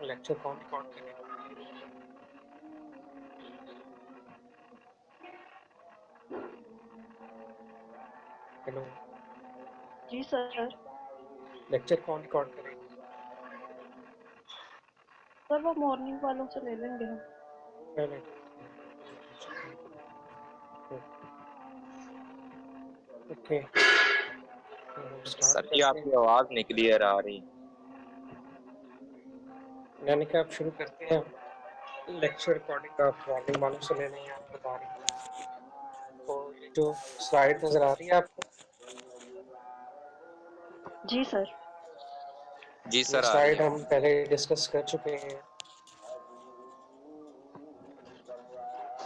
Lecture कौन record करेगा? Hello, जी sir. Lecture कौन रिकॉर्ड करेगा? सर वो मॉर्निंग वालों से ले लेंगे हम। पहले ओके, तो हम स्टार्ट सर जी करते आपकी हैं। आवाज नहीं क्लियर आ रही। यानी कि आप शुरू करते हैं। लेक्चर रिकॉर्डिंग आप मॉर्निंग वालों से ले लेंगे, आप बता रही हैं। तो ये जो स्लाइड नजर आ रही है आपको, जी सर। जी ये सर आ रही स्लाइड है। हम पहले डिस्कस कर चुके हैं।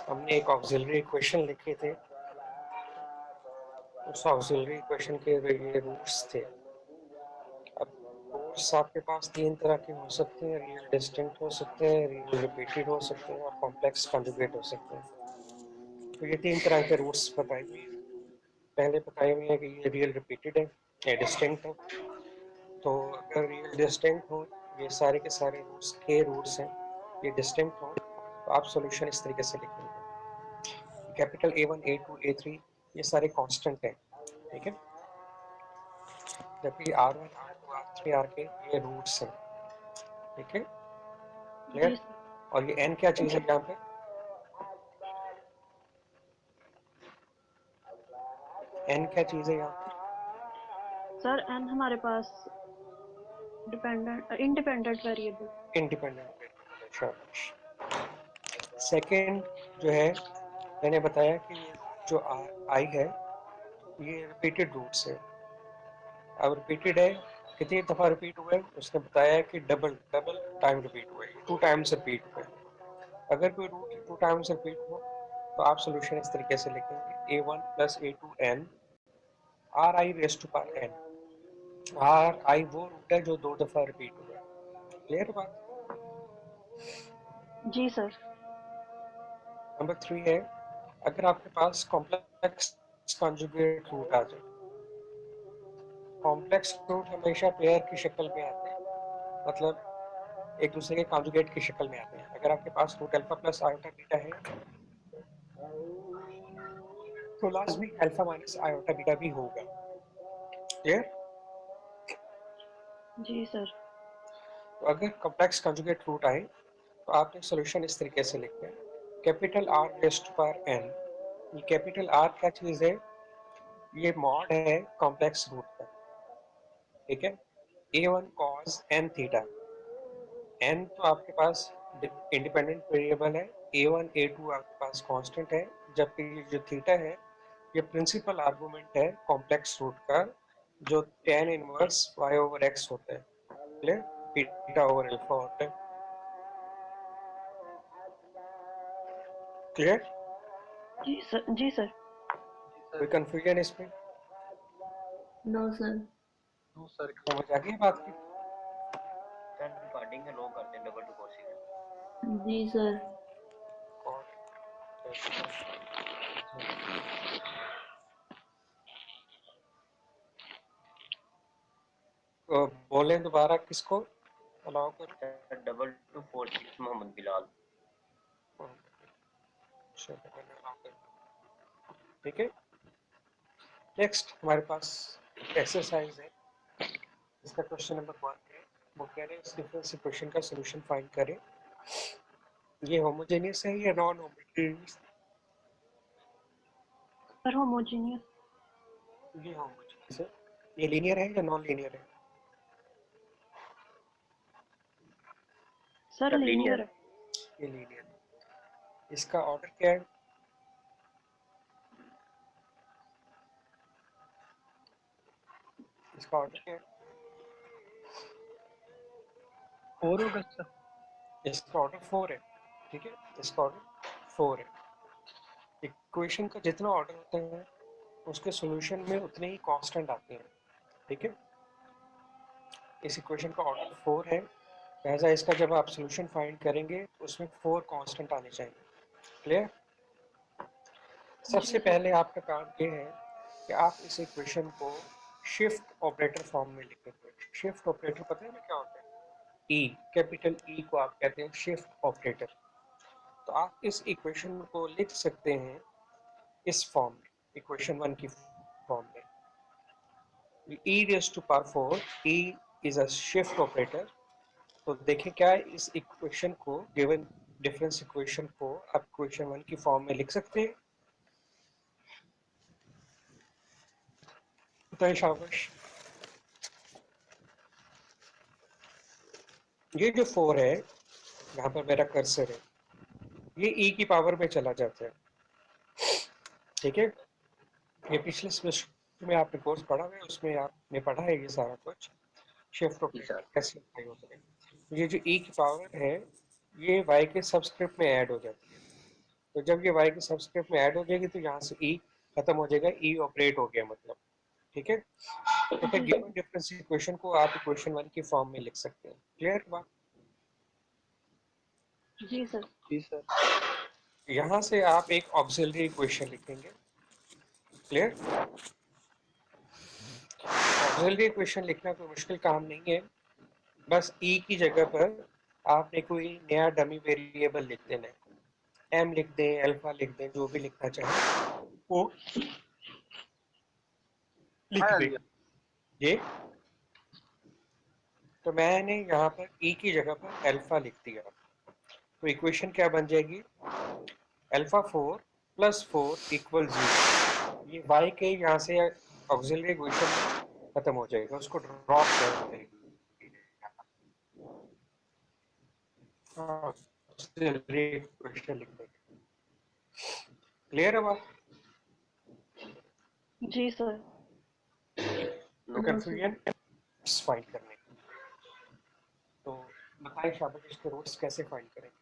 हमने एक ऑक्सिलरी इक्वेशन लिखे थे, उस ऑक्सिलरी इक्वेशन के ये रूट्स थे। अब रूट्स आपके पास तीन तरह के हो सकते हैं, रियल डिस्टिंक्ट हो सकते हैं, रियल रिपीटेड हो सकते हैं और कॉम्प्लेक्स कॉन्जुगेट हो सकते हैं। तो ये तीन तरह के रूट्स बताए हुए हैं। पहले बताए हुए हैं कि ये रियल रिपीटेड है या डिस्टिंक्ट है। तो अगर रियल डिस्टिंक्ट हो, ये सारे के सारे रूट्स के रूट्स हैं, ये डिस्टिंक्ट हो, तो आप सॉल्यूशन इस तरीके से लिखेंगे। कैपिटल A1 A2 A3 ये सारे कांस्टेंट हैं, ठीक है। जबकि R1 R2 R3 R के ये रूट्स हैं, ठीक है, जी क्लियर। सर। और ये n क्या चीज है यहाँ पे? n क्या चीज है यहाँ पर? सर एन हमारे पास इंडिपेंडेंट वेरिएबल। इंडिपेंडेंट वेरिएबल है, शाबाश। सेकेंड जो है, मैंने बताया कि ये जो आई है ये रिपीटेड रूट्स है। अब रिपीटेड है, कितनी दफा रिपीट हुआ है उसने बताया कि डबल डबल टाइम रिपीट हुआ है, 2 टाइम्स रिपीट हुआ है। अगर कोई रूट 2 टाइम्स रिपीट हो तो आप सोल्यूशन इस तरीके से लिखेंगे A1 plus A2 n R I raise to power N. R I वो रूट है जो 2 दफा रिपीट हुआ है, क्लियर बात। जी सर। नंबर 3 है, अगर आपके पास कॉम्प्लेक्स कॉन्जुगेट रूट आ जाए। कॉम्प्लेक्स रूट हमेशा पेयर की शक्ल में आते हैं, मतलब एक दूसरे के कॉन्जुगेट की शक्ल में आते हैं। अगर आपके पास root alpha plus iota beta है तो लाजमी अल्फा माइनस आयोटा बीटा भी होगा, क्लियर। जी सर। तो अगर कॉम्प्लेक्स कॉन्जुगेट रूट आए तो आपने सॉल्यूशन इस तरीके से लिखना है। Capital R raised power N, ये कैपिटल आर क्या चीज है? ये मॉड है कॉम्प्लेक्स रूट का, ठीक है। A1 cos N theta, N तो आपके पास इंडिपेंडेंट वेरिएबल है, A1 A2 आपके पास कांस्टेंट है, जबकि ये जो थीटा है ये प्रिंसिपल आर्गुमेंट है कॉम्प्लेक्स रूट का, जो tan inverse y over x होता है, क्लियर, बीटा ओवर अल्फा होता है, क्लियर। जी सर। जी सर। कोई कंफ्यूजन इसमें? No sir. नो सर, समझ आ गई बात की? सर रिकॉर्डिंग लो कर दें डबल टू कोशिश। जी सर। और बोलें दोबारा, किसको अलाउ करो? सर 2246 मोहम्मद बिलाल। ठीक है। नेक्स्ट हमारे पास एक्सरसाइज है, इसका क्वेश्चन नंबर 1 है। वो कह रहे हैं इस डिफरेंस इक्वेशन का सॉल्यूशन फाइंड करें। ये होमोजेनियस है या नॉन होमोजेनियस? Sir homogeneous. ये होमोजेनियस है। ये लीनियर है या नॉन लीनियर है? Sir sir linear linear. है। ये लीनियर है। इसका ऑर्डर क्या है? इसका ऑर्डर क्या है? 4 होगा सर। इसका ऑर्डर 4 है, ठीक है, इसका ऑर्डर 4 है। इक्वेशन का जितना ऑर्डर होता है उसके सॉल्यूशन में उतने ही कांस्टेंट आते हैं, ठीक है। इस इक्वेशन का ऑर्डर 4 है, लिहाजा इसका जब आप सॉल्यूशन फाइंड करेंगे तो उसमें 4 कांस्टेंट आने चाहिए, क्लियर। सबसे जी सर। पहले आपका काम ये है कि आप इस इक्वेशन को शिफ्ट ऑपरेटर फॉर्म में लिखेंगे। शिफ्ट ऑपरेटर पता है ना क्या होता है? ई, कैपिटल ई को आप कहते हैं शिफ्ट ऑपरेटर। तो आप इस इक्वेशन को लिख सकते हैं इस फॉर्म में, इक्वेशन 1 की फॉर्म में, e raised to power 4, e is a shift operator। तो देखें क्या है, इस इक्वेशन को, गिवन डिफरेंस इक्वेशन को आप इक्वेशन 1 की फॉर्म में लिख सकते हैं। बताइए शाबाश। ये जो 4 है, यहाँ पर मेरा कर्सर है, ये e की पावर में चला जाता है, ठीक है। ये पिछले सेमेस्टर में आपने कोर्स पढ़ा है, उसमें आपने पढ़ा है ये सारा कुछ, शिफ्ट ऑपरेटर कैसे अप्लाई होता है। ये जो e की पावर है, ये y के सबस्क्रिप्ट में ऐड हो जाती है। तो जब ये y के सबस्क्रिप्ट में ऐड हो जाएगी तो यहाँ से e खत्म हो जाएगा, e ऑपरेट हो गया मतलब, ठीक है। तो फिर गिवन डिफरेंस इक्वेशन को आप इक्वेशन 1 की फॉर्म में लिख सकते हैं। क्लियर बात? जी सर। जी सर। यहाँ से आप एक ऑक्सिलरी इक्वेशन लिखेंगे। क्लियर? ऑक्सिलरी इक्वेशन लिखना कोई मुश्किल काम नहीं है, बस e की जगह पर आपने कोई नया डमी वेरिएबल लिख देना है, m लिख दें, अल्फा लिख दें, जो भी लिखना चाहें वो लिख दें। ये तो मैंने यहाँ पर e की जगह पर अल्फा लिख दिया, तो इक्वेशन क्या बन जाएगी, अल्फा 4 प्लस 4 इक्वल 0। ये y के यहाँ से ऑक्सिलरी इक्वेशन खत्म हो जाएगा, उसको ड्रॉप कर देंगे, ऑक्सिलरी इक्वेशन लिख देंगे। क्लियर है बात? जी सर। नो कंफ्यूजन फाइंड करने की। तो बताइए शाबाश, इसके रूट्स कैसे फाइंड करेंगे?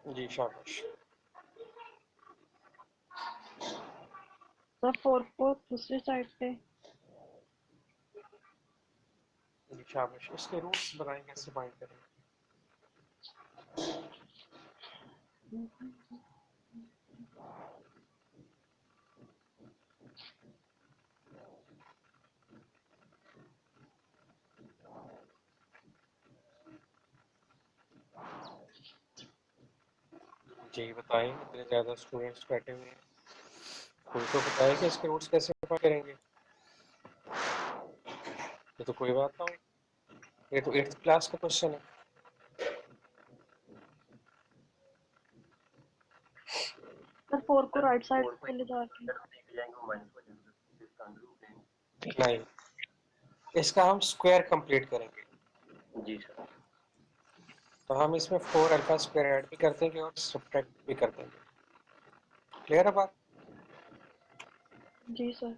जी शाबाश। सर 4 को दूसरी साइड पे। जी शाबाश, इसके रूट्स बताएं कैसे फाइंड करेंगे? जी बताएं, इतने ज़्यादा स्टूडेंट्स बैठे हुए हैं, कोई तो बताए कि इसके रूट्स कैसे फाइंड करेंगे। ये तो कोई बात ना हो, ये तो 8th क्लास का क्वेश्चन है। सर 4 को राइट साइड पे ले जाके। नहीं, इसका हम स्क्वायर कंप्लीट करेंगे। जी सर। तो हम इसमें 4 अल्फा स्क्वायर ऐड भी कर देंगे और सब्ट्रैक्ट भी कर देंगे। क्लियर है बात? जी सर।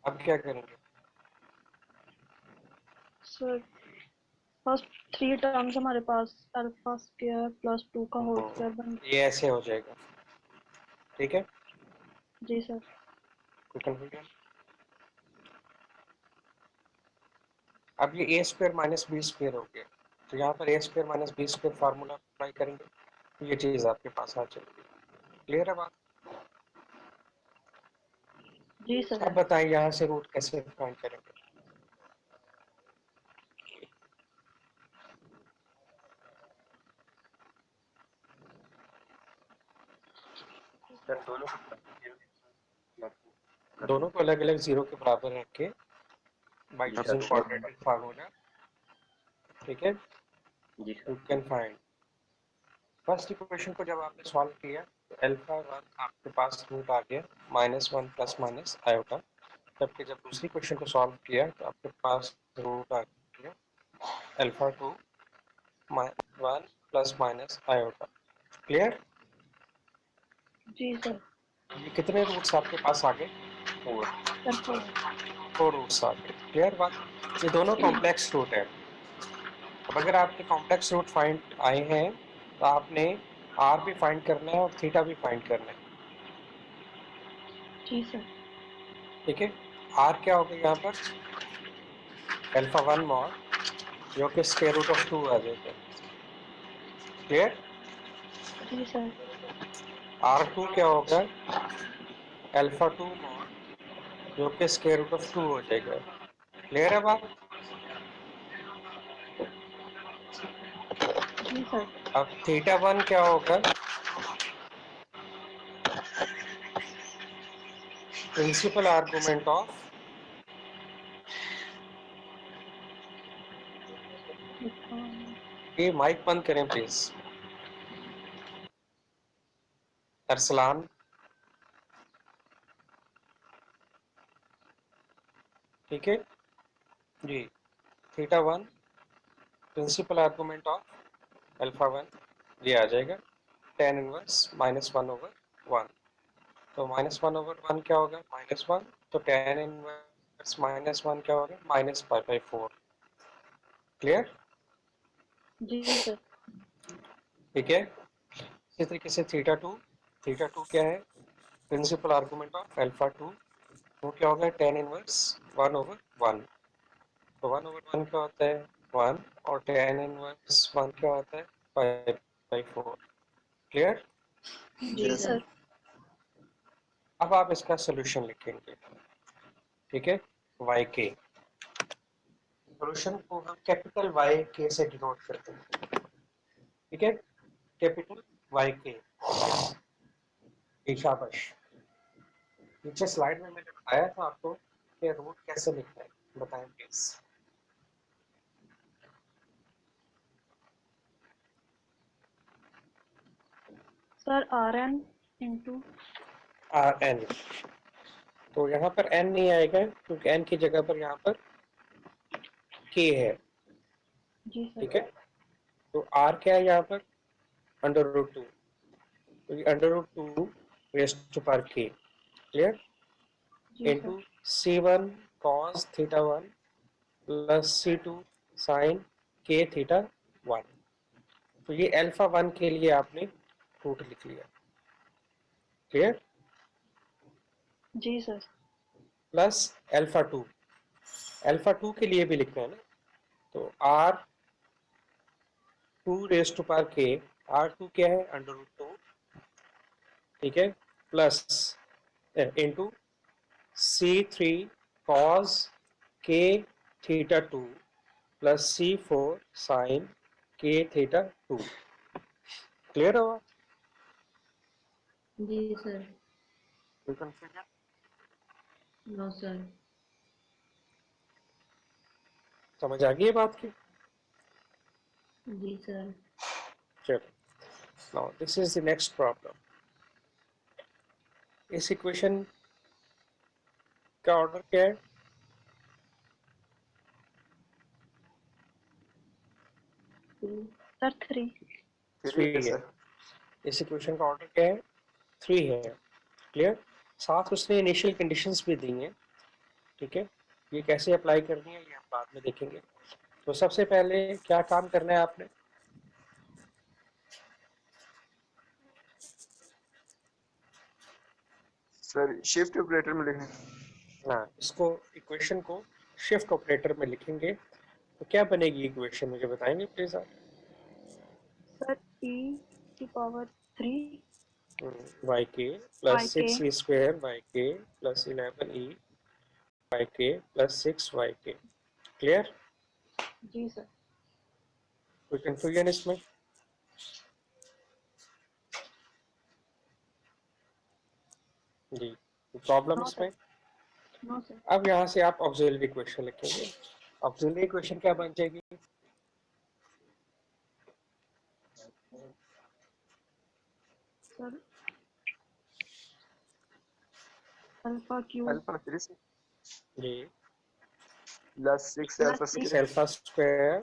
अब क्या करेंगे? सर फर्स्ट 3 टर्म्स हमारे पास अल्फा स्क्वायर प्लस 2 का होल स्क्वायर बन गया। ये ऐसे हो जाएगा, ठीक है। जी सर। कोई कंफ्यूजन? अब ये a square minus b square हो गया, तो यहाँ पर a square minus b square formula apply करेंगे, तो ये चीज़ आपके पास आ जाएगी। क्लियर है बात? जी सर। अब बताएं यहाँ से रूट कैसे फाइंड करेंगे? सर दोनों को अलग अलग जीरो के बराबर रख के बाय जी यूजिंग सर। क्वाड्रेटिक फार्मूला, ठीक है, जी यू sir. Can find first equation को। जब आपने सॉल्व किया तो अल्फा 1 आपके पास रूट आ गया -1 प्लस माइनस आयोटा, जबकि जब दूसरी क्वेश्चन को सॉल्व किया तो आपके पास रूट आ गया alpha 2 1 plus minus iota. Clear? जी सर। ये कितने रूट्स आपके पास आ गए? सर 4। 4 रूट्स आ गए। क्लियर बात? ये दोनों कॉम्प्लेक्स रूट है। अब अगर आपके कॉम्प्लेक्स रूट फाइंड आए हैं तो आपने आर भी फाइंड करना है और थीटा भी फाइंड करना है, जी सर। ठीक है। आर क्या होगा यहाँ पर, अल्फा 1 मॉड, जो कि स्क्वायर रूट ऑफ 2 आ जाएगा। क्लियर? जी सर। R2 क्या होगा, अल्फा 2 मॉड, जो कि स्क्वायर रूट ऑफ 2 हो जाएगा। क्लियर है बात? जी सर। अब थीटा 1 क्या होगा, प्रिंसिपल आर्गुमेंट ऑफ, ये माइक बंद करें प्लीज अरसलान। ठीक है जी, theta 1 principal argument of alpha 1, ये आ जाएगा tan इनवर्स -1/1। तो -1/1 क्या होगा, -1, तो tan इनवर्स -1 क्या होगा, -π/4। क्लियर? जी सर। ठीक है, इसी तरीके से थीटा 2 क्या है, प्रिंसिपल आर्गुमेंट ऑफ अल्फा 2, वो क्या होगा, tan इनवर्स 1/1। तो 1/1 क्या होता है, 1, और tan इनवर्स 1 क्या होता है, π/4। क्लियर? जी सर। अब आप इसका सोल्यूशन लिखेंगे। ठीक है, वाई के सोल्यूशन को हम कैपिटल वाई के से डिनोट करते हैं। ठीक है, कैपिटल वाई के। शाबाश। नीचे स्लाइड में मैंने बताया था आपको कि रूट कैसे लिखना है, बताएं please. Sir RN into R N, तो यहाँ पर एन नहीं आएगा क्योंकि एन की जगह पर यहाँ पर के है। जी सर। ठीक है, तो आर क्या है यहाँ पर, √2, तो ये √2 रेज़्ड टू पावर के। क्लियर? जी into sir. C1 cos theta 1 plus C2 sine के थीटा 1। तो ये अल्फा 1 के लिए आपने रूट लिख लिया। क्लियर? जी सर। प्लस अल्फा 2 के लिए भी लिखना है ना, तो R2 रेज़ टू पावर के, R2 क्या है, √2। ठीक है, प्लस इंटू C3 cos के थीटा 2 प्लस C4 साइन के थीटा 2। क्लियर हुआ? जी सर। कोई कंफ्यूजन? No sir. समझ आ गई है बात की? जी सर। चलो, now this is the next problem. इस इक्वेशन का ऑर्डर क्या है, सर 3। 3 है। इस इक्वेशन का ऑर्डर क्या है, 3 है। क्लियर? साथ उसने इनिशियल कंडीशंस भी दी हैं। ठीक है, ये कैसे अप्लाई करनी है ये हम बाद में देखेंगे। तो सबसे पहले क्या काम करना है आपने, सर शिफ्ट ऑपरेटर में लिखना है। हाँ, इसको इक्वेशन को शिफ्ट ऑपरेटर में लिखेंगे। तो क्या बनेगी इक्वेशन, मुझे बताएंगे प्लीज आप। सर e⁻³ वाई के प्लस yk। 6e² वाई के प्लस 11e वाई के प्लस 6 वाई के। क्लियर? जी सर। कोई कंफ्यूजन इसमें? जी, प्रॉब्लम नो इसमें? सर। No sir. अब यहाँ से आप ऑक्सिलरी इक्वेशन लिखेंगे। ऑक्सिलरी इक्वेशन क्या बन जाएगी, सर α³ अल्फा 3 जी, plus 6 plus alpha 6 square alpha square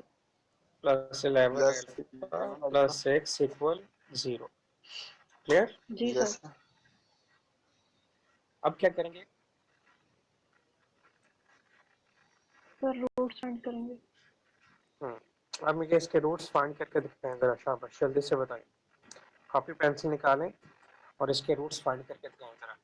plus 11 plus alpha 11 alpha. Plus 6 equal 0। Clear? जी सर। यस अब क्या करेंगे, सर रूट्स फाइंड करेंगे। अब मुझे इसके रूट्स फाइंड करके दिखते हैं जरा, शाबाश, जल्दी से बताएं। कॉपी पेंसिल निकालें और इसके रूट्स फाइंड करके दिखाएं जरा।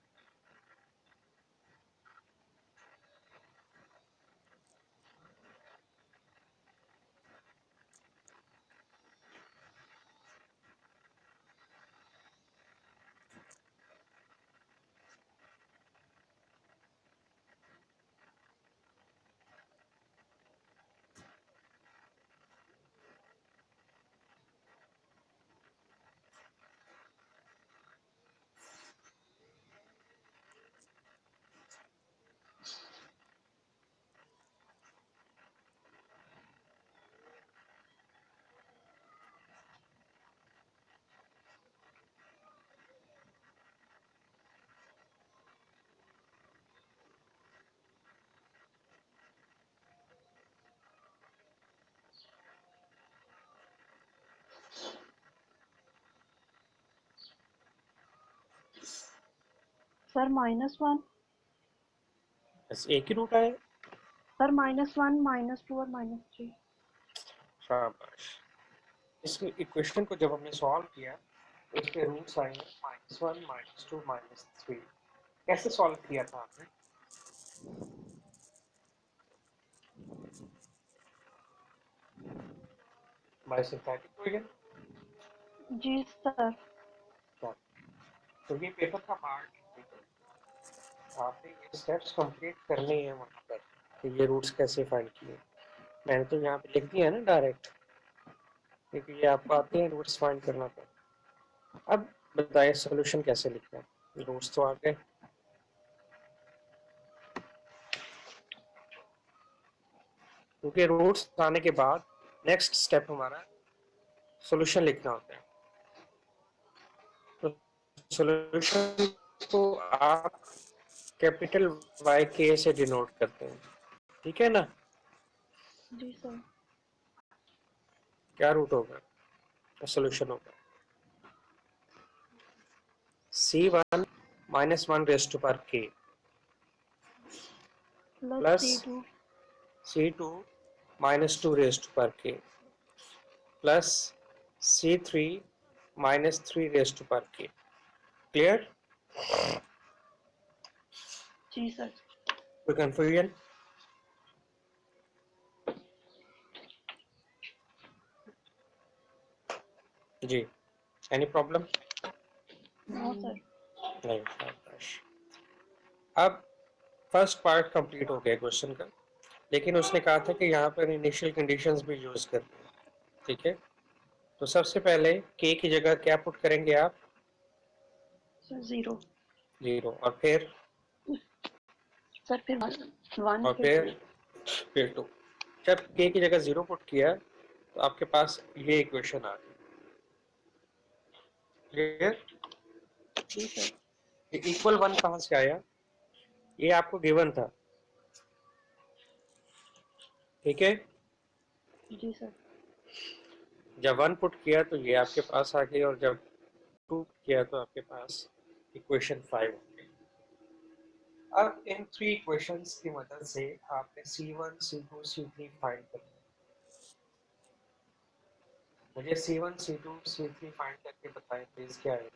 सर -1 बस एक ही रूट आया। सर -1 -2 और -3 शाबाश। इस इक्वेशन को जब हमने सॉल्व किया तो इसके रूट्स आएंगे -1 -2 -3। कैसे सॉल्व किया था आपने? By synthetic equation. जी सर। तो ये पेपर का पार्ट है, आपने ये स्टेप्स कंप्लीट करने हैं वहाँ पर कि ये रूट्स कैसे फाइंड किए। मैंने तो यहाँ पे लिख दिया है ना डायरेक्ट, क्योंकि ये आपको आते हैं रूट्स फाइंड करना। तो अब बताइए सोल्यूशन कैसे लिखना है। रूट्स तो आ गए, क्योंकि रूट्स आने के बाद नेक्स्ट स्टेप हमारा सॉल्यूशन लिखना होता है। तो सॉल्यूशन को आप कैपिटल वाई के से डिनोट करते हैं, ठीक है ना? जी सर। क्या रूट होगा, सॉल्यूशन होगा C1 -1 raise to power k plus plus C2 C2 -2 raise to power k plus C3 -3 raise to power k। Clear? जी सर। कोई कंफ्यूजन? जी, एनी प्रॉब्लम? No sir. नहीं, शाबाश। अब फर्स्ट पार्ट कंप्लीट हो गया क्वेश्चन का, लेकिन उसने कहा था कि यहाँ पर इनिशियल कंडीशंस भी यूज करनी है, ठीक है? तो सबसे पहले k की जगह क्या पुट करेंगे आप? सर 0 0। और फिर सर फिर 1 और फिर 2 फिर 2। जब k की जगह 0 पुट किया तो आपके पास ये इक्वेशन आ गई। क्लियर? जी सर। इक्वल 1 कहाँ से आया? ये आपको गिवन था, ठीक है? जी सर। जब 1 पुट किया तो ये आपके पास आ गई, और जब 2 किया तो आपके पास इक्वेशन 5 हो गई। अब इन 3 इक्वेशंस की मदद से आपने C1 C2 C3 फाइंड करना है। मुझे C1 C2 C3 फाइंड करके बताएं प्लीज, क्या है?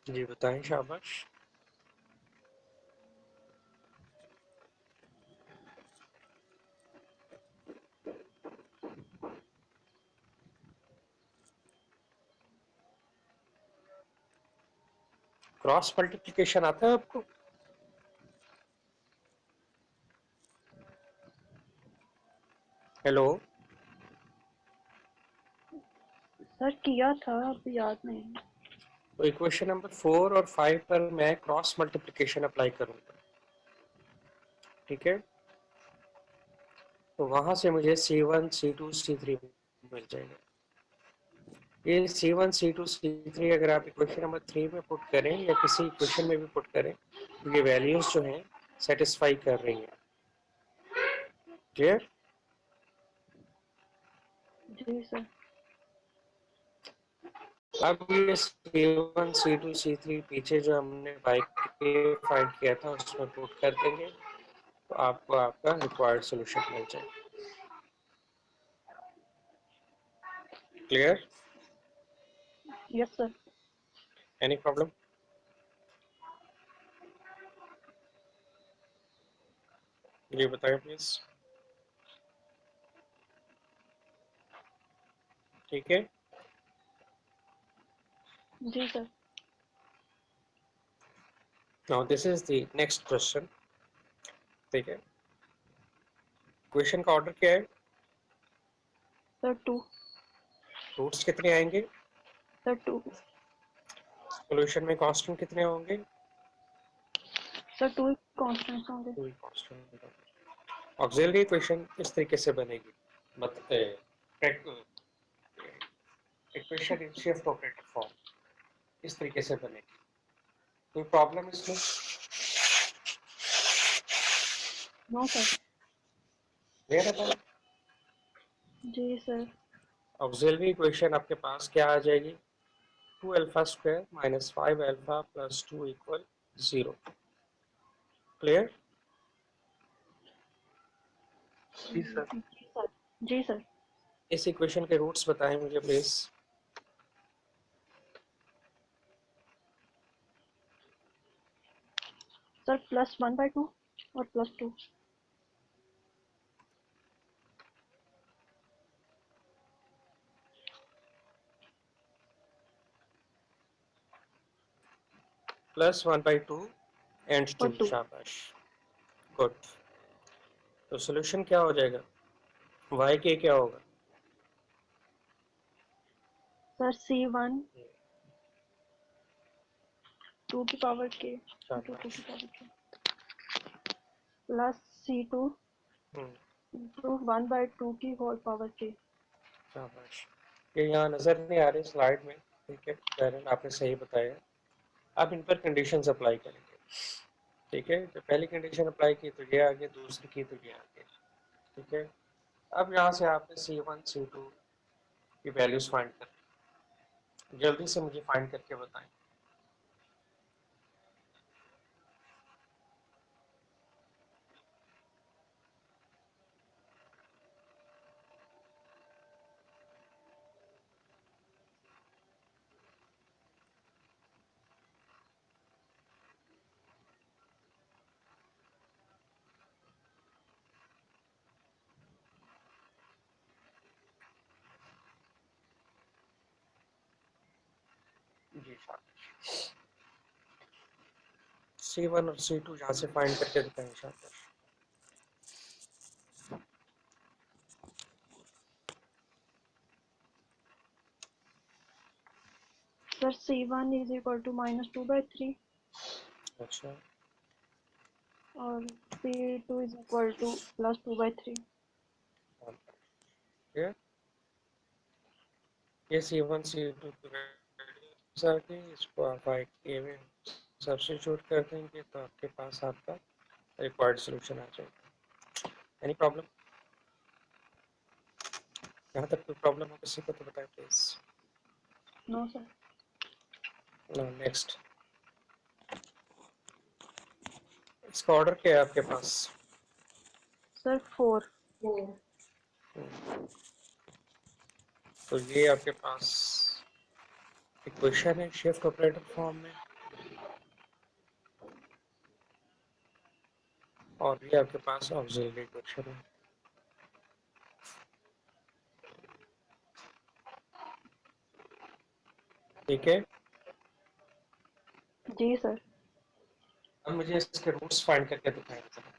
जी बताएं, शाबाश। क्रॉस मल्टीप्लिकेशन आता है आपको? हेलो? सर किया था, अब याद नहीं। तो इक्वेशन नंबर 4 और 5 पर मैं क्रॉस मल्टीप्लिकेशन अप्लाई करूंगा, ठीक है? तो वहां से मुझे C1 C2 C3 मिल जाएगा। ये C1 C2 C3 अगर आप इक्वेशन नंबर 3 में पुट करें या किसी इक्वेशन में भी पुट करें तो ये वैल्यूज जो हैं सेटिस्फाई कर रही हैं। क्लियर? जी सर। अब ये C1 C2 C3 पीछे जो हमने बाइक के फाइंड किया था उसमें पुट कर देंगे तो आपको आपका रिक्वायर्ड सॉल्यूशन मिल जाएगा। Clear? Yes sir. Any problem? ये बताएं प्लीज। ठीक है? जी sir. Now this is the next question. ठीक है, क्वेश्चन का ऑर्डर क्या है? सर 2 रूट्स कितने आएंगे? सर 2 सॉल्यूशन में कांस्टेंट कितने होंगे? सर 2 कांस्टेंट्स होंगे। कोई कांस्टेंट। ऑक्सिलरी इक्वेशन इस तरीके से बनेगी, equation in shift operator form इस तरीके से बनेगी। कोई प्रॉब्लम इसमें? No sir. क्लियर है बात? जी सर। ऑक्सिलरी इक्वेशन आपके पास क्या आ जाएगी? 2 alpha square minus 5 alpha plus 2 equal 0। Clear? जी सर। जी सर। जी सर। इस इक्वेशन के रूट्स बताएं मुझे प्लीज। सर +1/2 और +2। +1/2 एंड 2। और 2 शाबाश, गुड। तो सोल्यूशन क्या हो जाएगा? y के क्या होगा? सर C1 2 की पावर k into 2 की power k plus C2 into 1/2 की होल पावर k। शाबाश। ये यहाँ नजर नहीं आ रही स्लाइड में, ठीक है कैरन, आपने सही बताया। आप इन पर कंडीशंस अप्लाई करेंगे, ठीक है। तो पहली कंडीशन अप्लाई की तो ये आगे, दूसरी की तो ये आगे, ठीक है। अब यहाँ से आपने C1 C2 की वैल्यूज फाइंड कर, जल्दी से मुझे फाइंड करके बताएं। जी शाबाश। C1 और C2 यहाँ से फाइंड करके दिखाएं शाबाश। Sir C1 is equal to -2/3 अच्छा, और C2 is equal to +2/3। ये C1 C2 की वैल्यूज आ गई, इसको आप i में सब्स्टिट्यूट कर देंगे तो आपके पास आपका रिक्वायर्ड सॉल्यूशन आ जाएगा। Any problem? यहाँ तक कोई प्रॉब्लम हो किसी को तो बताएं please. No sir. No, next. इसका ऑर्डर क्या है आपके पास? सर 4 तो ये आपके पास इक्वेशन है शिफ्ट ऑपरेटर फॉर्म में, और ये आपके पास ऑक्सिलरी इक्वेशन है। ठीक है, जी सर। अब मुझे इसके रूट्स फाइंड करके दिखाएं जरा।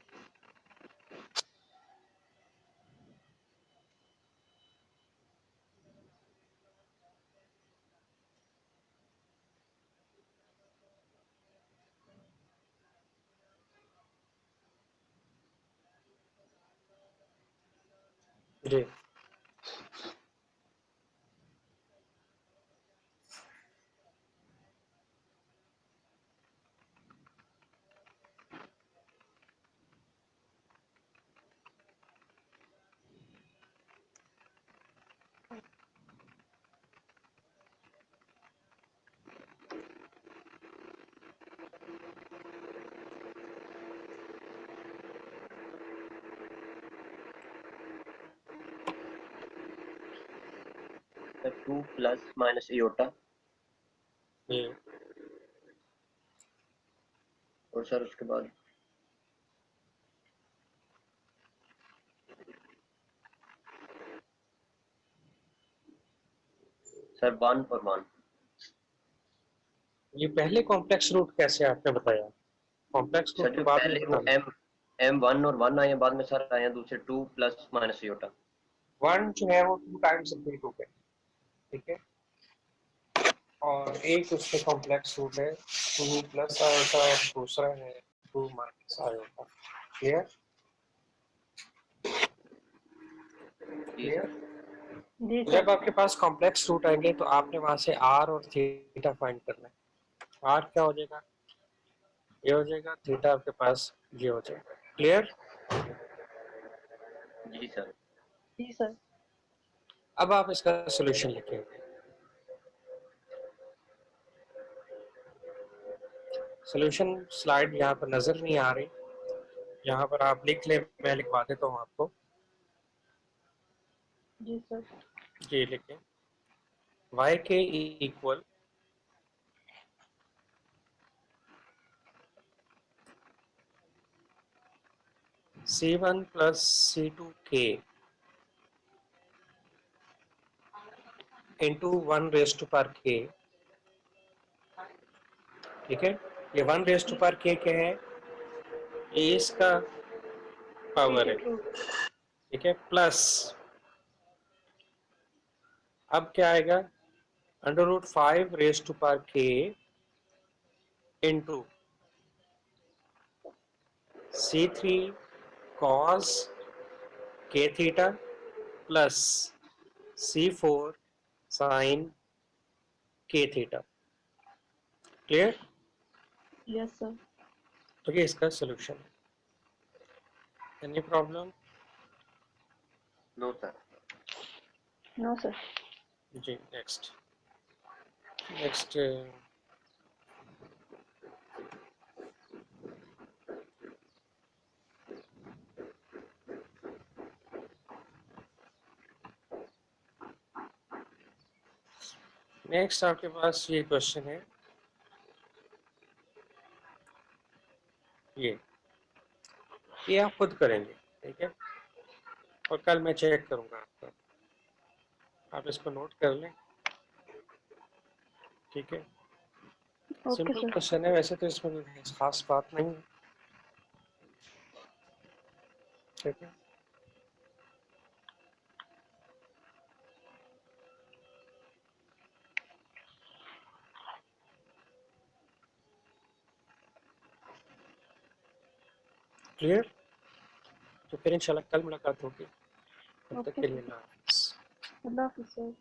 जी, सर 2 प्लस माइनस इयोटा ये और सर उसके बाद सर 1 और 1। ये पहले कॉम्प्लेक्स रूट कैसे आपने बताया? कॉम्प्लेक्स सर रूट के जो बाद में पहले वो बताना। M1 और 1 आए हैं, बाद में सर आए हैं दूसरे 2 प्लस माइनस योटा। 1 जो है वो 2 टाइम्स रिपीट हो गए, ठीक है, और एक उससे कॉम्प्लेक्स रूट है 2 प्लस आयोटा और दूसरा है 2 माइनस आयोटा। क्लियर? जी क्लियर? सर। जी जब सर। आपके पास कॉम्प्लेक्स रूट आएंगे तो आपने वहां से आर और थीटा फाइंड करना है। आर क्या हो जाएगा, ये हो जाएगा, थीटा आपके पास ये हो जाएगा। क्लियर? जी सर। जी सर। अब आप इसका सोल्यूशन लिखेंगे। सोल्यूशन स्लाइड यहाँ पर नजर नहीं आ रही, यहाँ पर आप लिख ले, मैं लिखवा देता हूँ आपको। जी सर। ये लिखें, y के equal C1 plus C2k into 1 raise to power k। ठीक है, ये 1 रेज टू पावर k क्या है, ये इसका पावर है, सीक्रेट रूट। ठीक है, प्लस अब क्या आएगा, under root 5 raise to power k into C3 cos k theta plus C4 sin k theta. Clear? Yes sir. तो ये इसका सोल्यूशन है। Any problem? No sir. No sir. जी नेक्स्ट। नेक्स्ट नेक्स्ट आपके पास ये क्वेश्चन है, ये आप खुद करेंगे, ठीक है, और कल मैं चेक करूंगा आपका, आप इसको नोट कर लें, ठीक है। Okay simple sir. क्वेश्चन है, वैसे तो इसमें कोई खास बात नहीं है, ठीक है। क्लियर? तो फिर इंशाल्लाह कल मुलाकात होगी, तब तक ओके के लिए सर। अल्लाह हाफ़िज़। अल्लाह हाफिज़ सर।